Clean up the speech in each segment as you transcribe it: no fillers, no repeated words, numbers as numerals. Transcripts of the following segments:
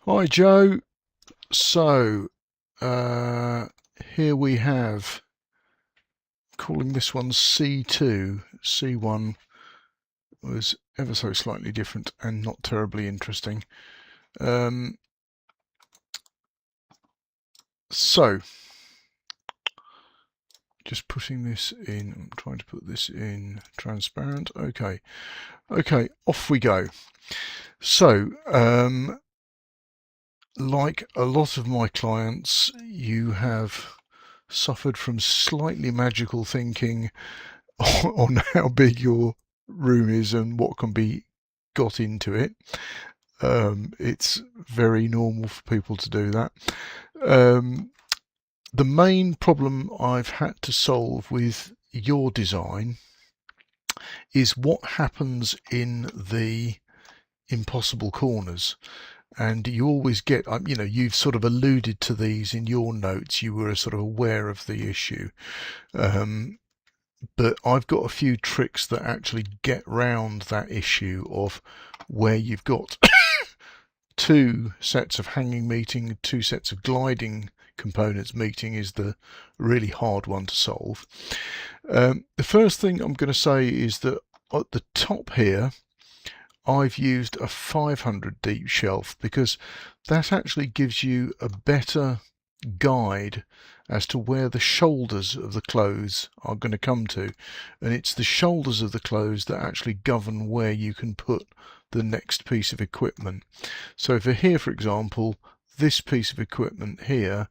Hi Joe. So here we have, calling this one C2. C1 was ever so slightly different and not terribly interesting. Um, so just putting this in, I'm trying to put this in transparent. Okay, off we go. So like a lot of my clients, you have suffered from slightly magical thinking on how big your room is and what can be got into it. It's very normal for people to do that. Um, the main problem I've had to solve with your design is what happens in the impossible corners. And you always get, you've sort of alluded to these in your notes. You were sort of aware of the issue. But I've got a few tricks that actually get round that issue of where you've got two sets of hanging meeting, two sets of gliding components meeting is the really hard one to solve. The first thing I'm going to say is that at the top here, I've used a 500 deep shelf because that actually gives you a better guide as to where the shoulders of the clothes are going to come to, and it's the shoulders of the clothes that actually govern where you can put the next piece of equipment. So for here, for example, this piece of equipment here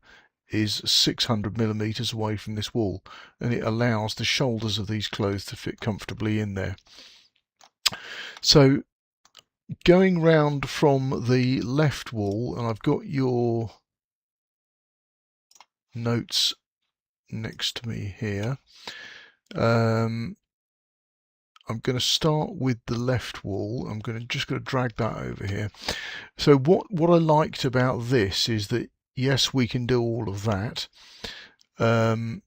is 600 millimeters away from this wall, and it allows the shoulders of these clothes to fit comfortably in there. So going round from the left wall, and I've got your notes next to me here. I'm going to start with the left wall. I'm just going to drag that over here. So what I liked about this is that yes, we can do all of that. But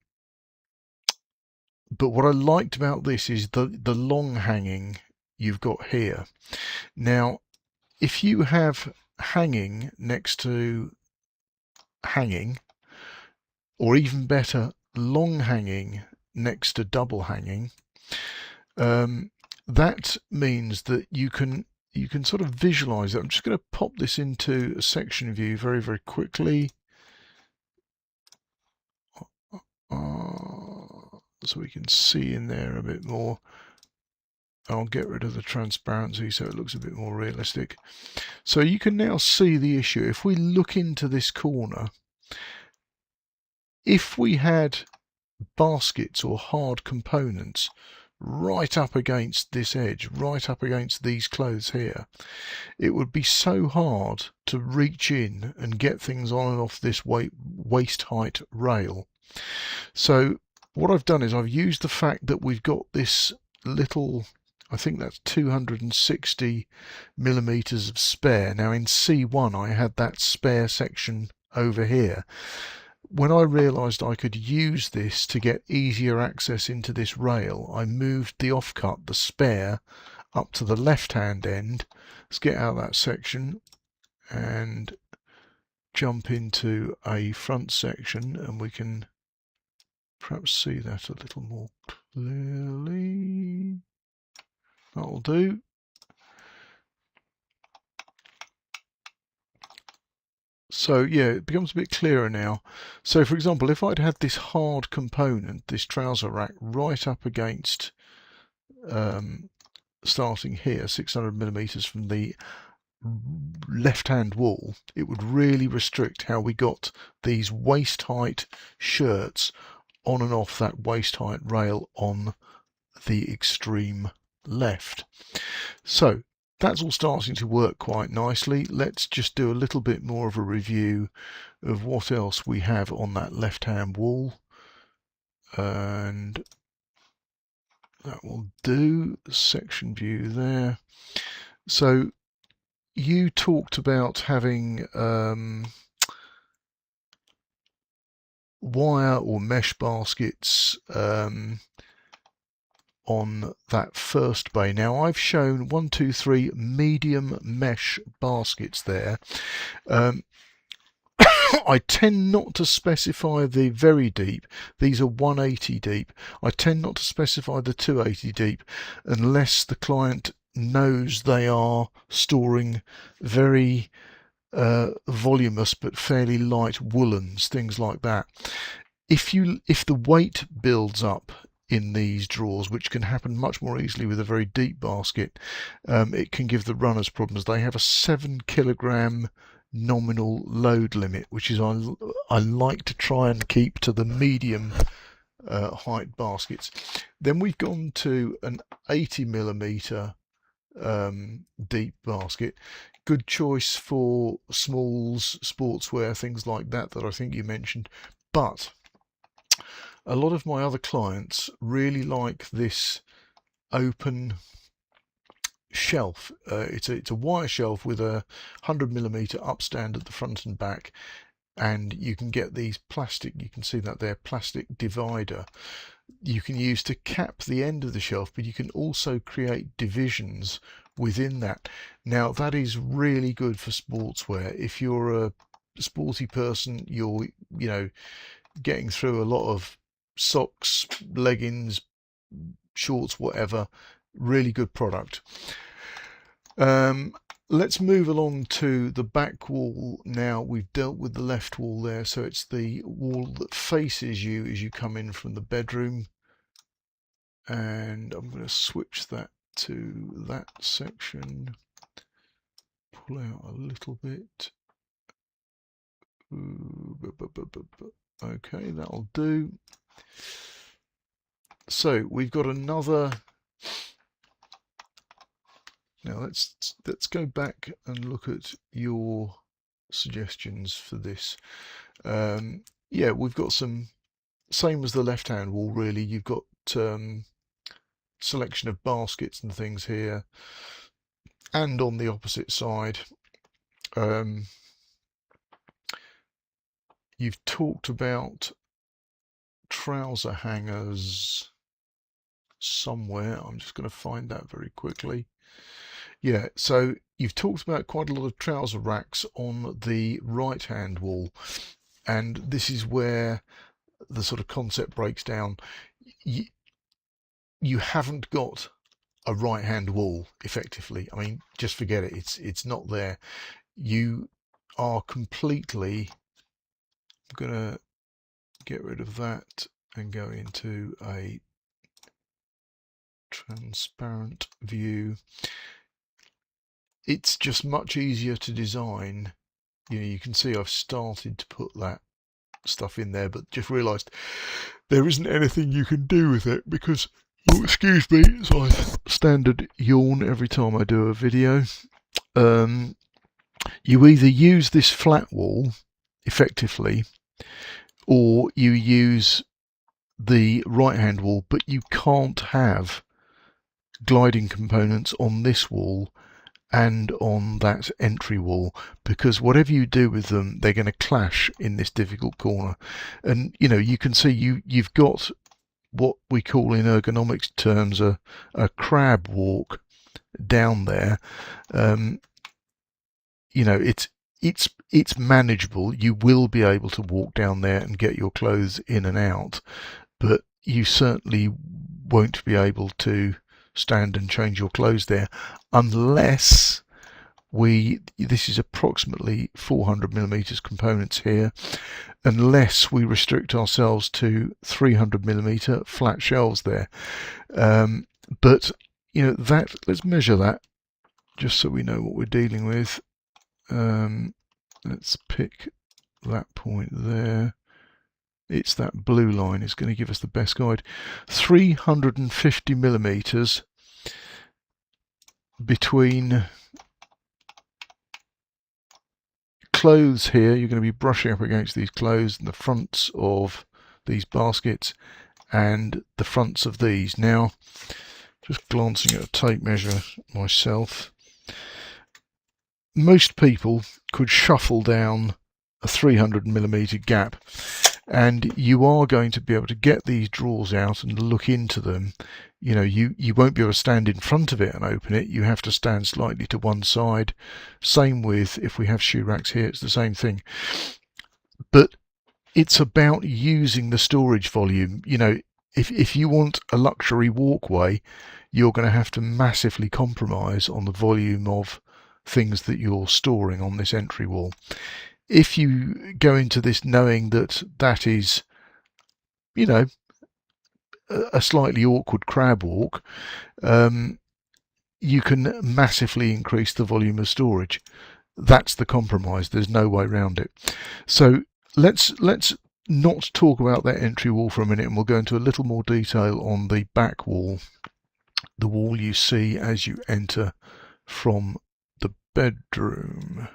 what I liked about this is the long hanging you've got here. Now, if you have hanging next to hanging, or even better, long hanging next to double hanging, that means that you can sort of visualize it. I'm just going to pop this into a section view very, very quickly. So we can see in there a bit more. I'll get rid of the transparency so it looks a bit more realistic. So you can now see the issue. If we look into this corner, if we had baskets or hard components right up against this edge, right up against these clothes here, it would be so hard to reach in and get things on and off this waist height rail. So what I've done is I've used the fact that we've got this little, I think that's 260 millimeters of spare. Now in C1 I had that spare section over here. When I realised I could use this to get easier access into this rail, I moved the offcut, the spare, up to the left-hand end. Let's get out of that section and jump into a front section, and we can perhaps see that a little more clearly. That'll do. So yeah, it becomes a bit clearer now. So for example, if I'd had this hard component, this trouser rack, right up against, starting here, 600 millimeters from the left-hand wall, it would really restrict how we got these waist height shirts on and off that waist height rail on the extreme left. So that's all starting to work quite nicely. Let's just do a little bit more of a review of what else we have on that left-hand wall, and that will do. Section view there. So you talked about having wire or mesh baskets on that first bay. Now I've shown 1, 2, 3 medium mesh baskets there. I tend not to specify the very deep. These are 180 deep. I tend not to specify the 280 deep unless the client knows they are storing very voluminous but fairly light woolens, things like that. If the weight builds up in these drawers, which can happen much more easily with a very deep basket, it can give the runners problems. They have a 7 kilogram nominal load limit, which is I like to try and keep to the medium height baskets. Then we've gone to an 80 millimeter deep basket. Good choice for smalls, sportswear, things like that I think you mentioned. But a lot of my other clients really like this open shelf. It's a wire shelf with a 100 millimeter upstand at the front and back, and you can get these plastic, you can see that there, plastic divider you can use to cap the end of the shelf, but you can also create divisions within that. Now that is really good for sportswear. If you're a sporty person, you're getting through a lot of socks, leggings, shorts, whatever. Really good product. Let's move along to the back wall now. We've dealt with the left wall there, so it's the wall that faces you as you come in from the bedroom, and I'm going to switch that to that section, pull out a little bit. Okay, that'll do. So we've got another. Now let's go back and look at your suggestions for this. Yeah, we've got some, same as the left hand wall really. You've got selection of baskets and things here, and on the opposite side you've talked about trouser hangers somewhere. I'm just going to find that very quickly. Yeah, so you've talked about quite a lot of trouser racks on the right hand wall, and this is where the sort of concept breaks down. You haven't got a right hand wall effectively. I mean, just forget it. It's not there. You are completely, I'm gonna get rid of that and go into a transparent view. It's just much easier to design. You can see I've started to put that stuff in there, but just realized there isn't anything you can do with it because, oh, excuse me, it's my standard yawn every time I do a video. You either use this flat wall effectively, or you use the right hand wall, but you can't have gliding components on this wall and on that entry wall, because whatever you do with them, they're going to clash in this difficult corner. And you can see you've got what we call in ergonomics terms a crab walk down there. It's manageable. You will be able to walk down there and get your clothes in and out, but you certainly won't be able to stand and change your clothes there unless this is approximately 400 millimeters components here, unless we restrict ourselves to 300 millimeter flat shelves there. But that, let's measure that just so we know what we're dealing with. Let's pick that point there. It's that blue line is going to give us the best guide. 350 millimeters between clothes here. You're going to be brushing up against these clothes and the fronts of these baskets and the fronts of these. Now, just glancing at a tape measure myself, most people could shuffle down a 300 millimeter gap, and you are going to be able to get these drawers out and look into them. You know, you won't be able to stand in front of it and open it. You have to stand slightly to one side. Same with if we have shoe racks here, it's the same thing. But it's about using the storage volume. You know, if you want a luxury walkway, you're going to have to massively compromise on the volume of things that you're storing on this entry wall. If you go into this knowing that that is, you know, a slightly awkward crab walk, you can massively increase the volume of storage. That's the compromise. There's no way around it. So let's not talk about that entry wall for a minute, and we'll go into a little more detail on the back wall, the wall you see as you enter from the bedroom.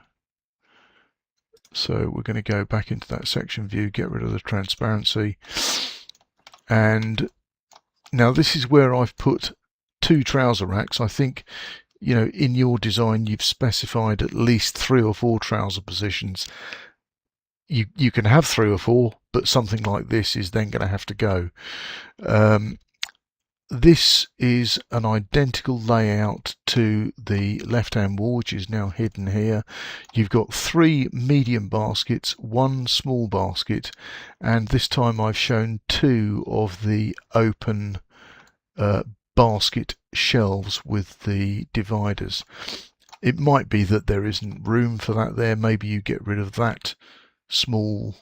So we're going to go back into that section view, get rid of the transparency, and now this is where I've put 2 trouser racks. I think, you know, in your design you've specified at least 3 or 4 trouser positions. You can have 3 or 4, but something like this is then going to have to go. This is an identical layout to the left-hand wall, which is now hidden here. You've got 3 medium baskets, 1 small basket, and this time I've shown 2 of the open basket shelves with the dividers. It might be that there isn't room for that there. Maybe you get rid of that small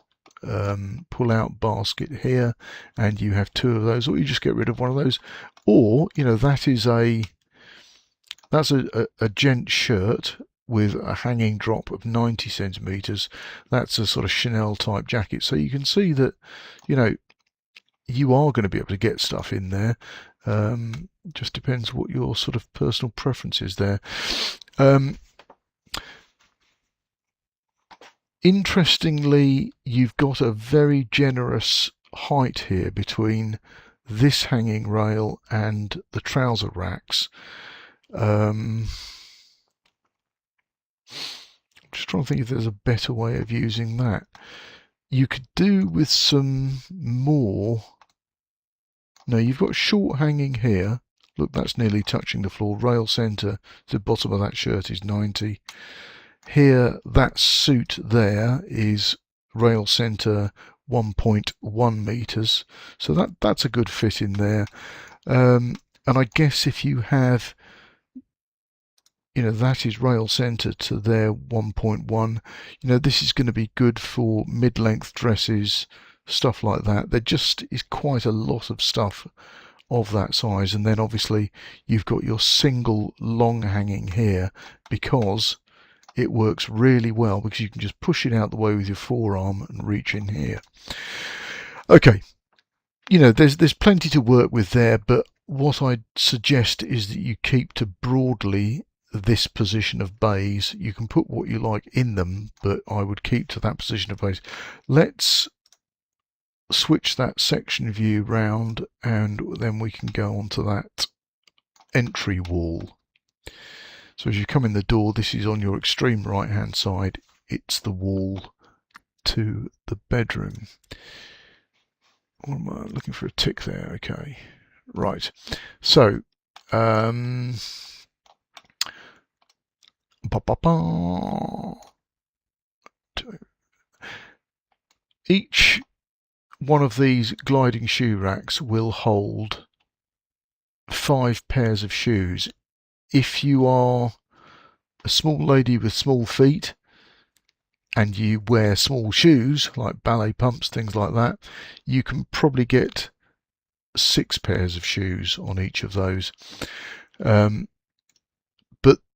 pull-out basket here and you have 2 of those, or you just get rid of one of those. Or, you know, that's a gent shirt with a hanging drop of 90 centimeters. That's a sort of Chanel type jacket. So you can see that, you know, you are going to be able to get stuff in there. Just depends what your sort of personal preference is there. Interestingly, you've got a very generous height here between this hanging rail and the trouser racks. I'm just trying to think if there's a better way of using that. You could do with some more. No, you've got short hanging here. Look, that's nearly touching the floor. Rail centre, the bottom of that shirt is 90. Here, that suit there is rail centre 1.1 meters, so that's a good fit in there. And I guess if you have, you know, that is rail centre to there 1.1. You know, this is going to be good for mid-length dresses, stuff like that. There just is quite a lot of stuff of that size, and then obviously you've got your single long hanging here because it works really well because you can just push it out the way with your forearm and reach in here. Okay, you know, there's plenty to work with there, but what I'd suggest is that you keep to broadly this position of bays. You can put what you like in them, but I would keep to that position of bays. Let's switch that section view round and then we can go on to that entry wall. So as you come in the door, this is on your extreme right hand side. It's the wall to the bedroom. What am I looking for? A tick there? Okay, right. So each one of these gliding shoe racks will hold 5 pairs of shoes. If you are a small lady with small feet and you wear small shoes like ballet pumps, things like that, you can probably get 6 pairs of shoes on each of those. But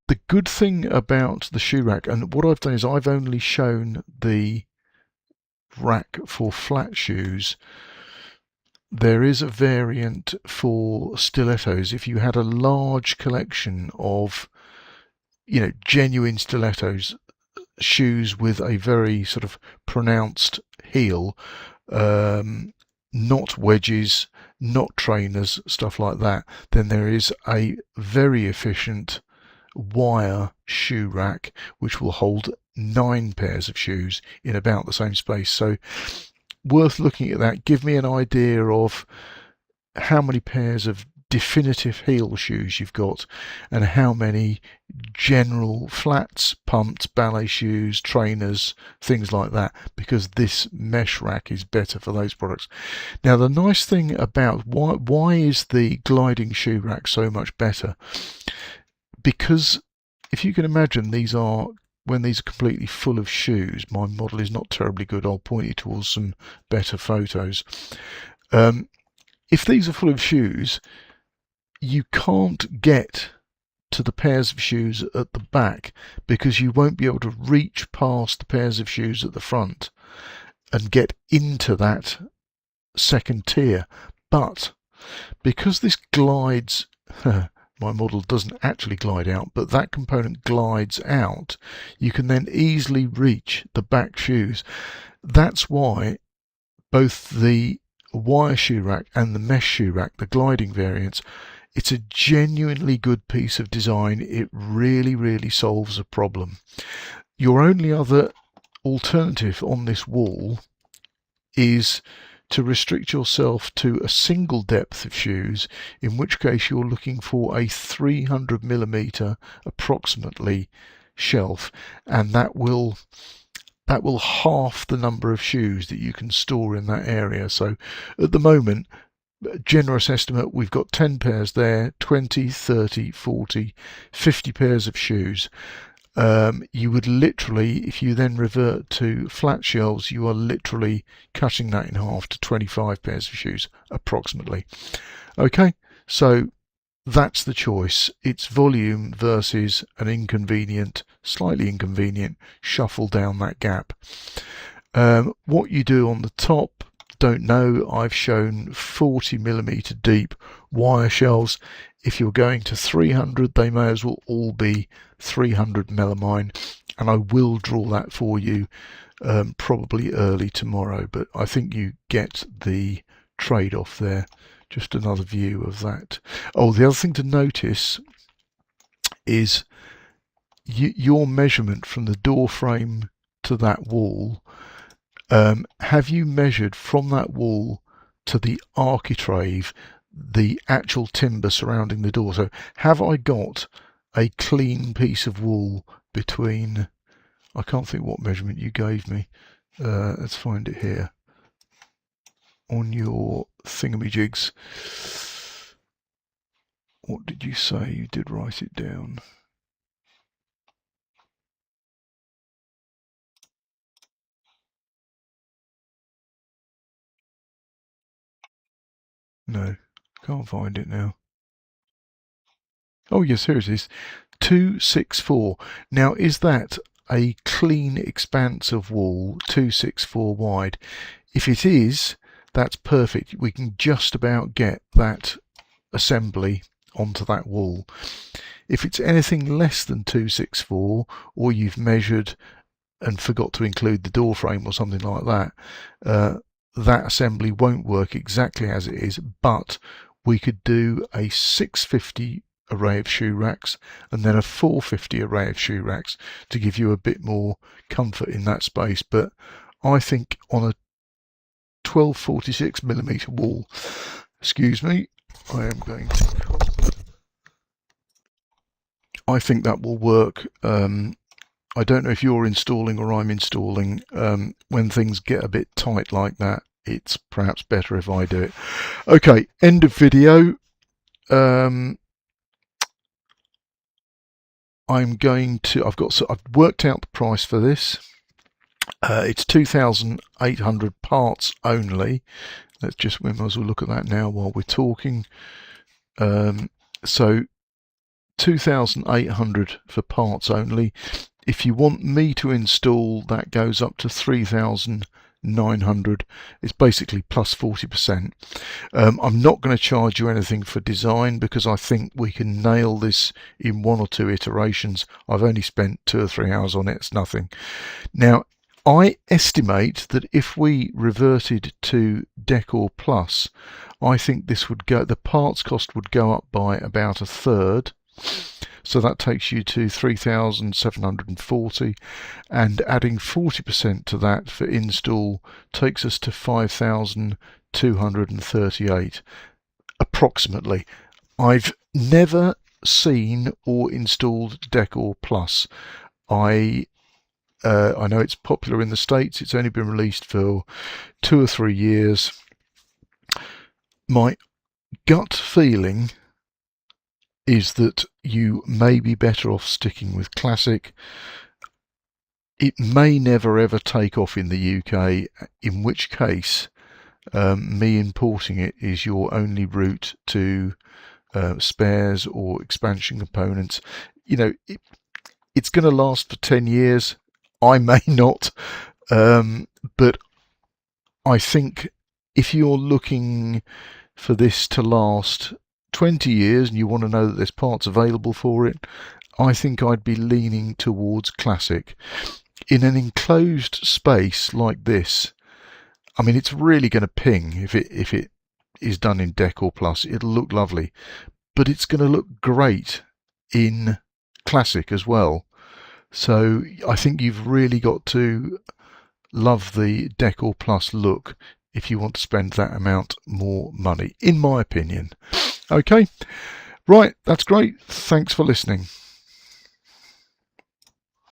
the good thing about the shoe rack, and what I've done is I've only shown the rack for flat shoes. There is a variant for stilettos. If you had a large collection of, you know, genuine stilettos, shoes with a very sort of pronounced heel, not wedges, not trainers, stuff like that, then there is a very efficient wire shoe rack which will hold 9 pairs of shoes in about the same space. So worth looking at that. Give me an idea of how many pairs of definitive heel shoes you've got and how many general flats, pumps, ballet shoes, trainers, things like that, because this mesh rack is better for those products. Now, the nice thing about why is the gliding shoe rack so much better? Because if you can imagine, when these are completely full of shoes, my model is not terribly good, I'll point you towards some better photos. If these are full of shoes, you can't get to the pairs of shoes at the back because you won't be able to reach past the pairs of shoes at the front and get into that second tier. But because this glides, my model doesn't actually glide out, but that component glides out, you can then easily reach the back shoes. That's why both the wire shoe rack and the mesh shoe rack, the gliding variants, it's a genuinely good piece of design. It really, really solves a problem. Your only other alternative on this wall is to restrict yourself to a single depth of shoes, in which case you're looking for a 300mm approximately shelf, and that will half the number of shoes that you can store in that area. So at the moment, generous estimate, we've got 10 pairs there, 20, 30, 40, 50 pairs of shoes. You would literally, if you then revert to flat shelves, you are literally cutting that in half to 25 pairs of shoes approximately. Okay, so that's the choice. It's volume versus an inconvenient, slightly inconvenient shuffle down that gap. What you do on the top, don't know. I've shown 40mm deep wire shelves. If you're going to 300, they may as well all be 300 melamine, and I will draw that for you probably early tomorrow, but I think you get the trade-off there. Just another view of that. Oh, the other thing to notice is your measurement from the door frame to that wall. Have you measured from that wall to the architrave the actual timber surrounding the door? So have I got a clean piece of wool between, I can't think what measurement you gave me, let's find it here on your thingamajigs. What did you say? You did write it down. No, can't find it now. Oh yes, here it is. 264. Now, is that a clean expanse of wool, 264 wide? If it is, that's perfect. We can just about get that assembly onto that wall. If it's anything less than 264, or you've measured and forgot to include the door frame or something like that, that assembly won't work exactly as it is, but we could do a 650 array of shoe racks and then a 450 array of shoe racks to give you a bit more comfort in that space. But I think on a 1246mm wall, excuse me, I think that will work. I don't know if you're installing or I'm installing. When things get a bit tight like that, it's perhaps better if I do it. Okay, end of video. I've worked out the price for this. It's 2,800 parts only. We might as well look at that now while we're talking. So 2,800 for parts only. If you want me to install, that goes up to 3,900. It's basically plus 40%. I'm not going to charge you anything for design because I think we can nail this in 1 or 2 iterations. I've only spent 2 or 3 hours on it. It's nothing. Now, I estimate that if we reverted to Decor Plus, I think this would go, the parts cost would go up by about 1/3. So that takes you to 3,740, and adding 40% to that for install takes us to 5,238 approximately. I've never seen or installed Decor Plus. I know it's popular in the States. It's only been released for 2 or 3 years. My gut feeling is that you may be better off sticking with Classic. It may never ever take off in the UK, in which case me importing it is your only route to spares or expansion components. You know, it's going to last for 10 years. I may not, but I think if you're looking for this to last 20 years and you want to know that there's parts available for it, I think I'd be leaning towards Classic. In an enclosed space like this, I mean, it's really going to ping if it is done in Decor Plus. It'll look lovely, but it's going to look great in Classic as well. So I think you've really got to love the Decor Plus look if you want to spend that amount more money, in my opinion. Okay, right, that's great. Thanks for listening.